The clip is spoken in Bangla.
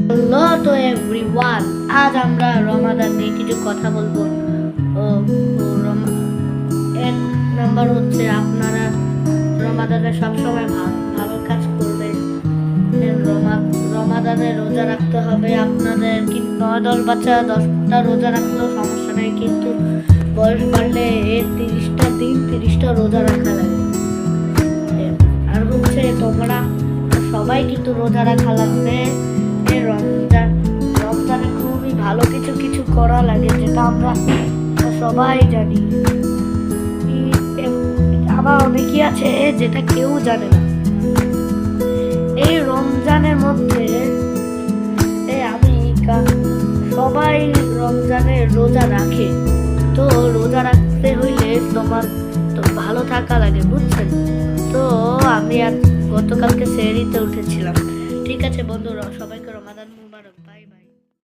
হ্যালো তো এভরিওয়ান, আজ আমরা রমাদান নিয়ে কিছু কথা বলবো। ও এক নাম্বার হচ্ছে, আপনারা রমাদানে সবসময় ভালো কাজ করবেন। রমাদানে রোজা রাখতে হবে আপনাদের, কি 9-10 বাচ্চা 10টা রোজা রাখলেও সমস্যা নেই, কিন্তু বয়স বাড়লে 30টা দিন 30টা রোজা রাখা লাগে। আর হচ্ছে তোমরা সবাই কিন্তু রোজা রাখা লাগবে। রমজানে খুবই ভালো কিছু কিছু করা লাগে, যেটা আমরা সবাই জানি। আবার অনেকেই আছে যেটা কেউ জানে না। এই রমজানের মধ্যে সবাই রমজানে রোজা রাখে, তো রোজা রাখতে হইলে তোমার তো ভালো থাকা লাগে, বুঝছেন? তো আমি আজ গতকালকে সেহরিতে উঠেছিলাম। ঠিক আছে বন্ধুরা, সবাইকে রমাদান মুবারক। Bye bye.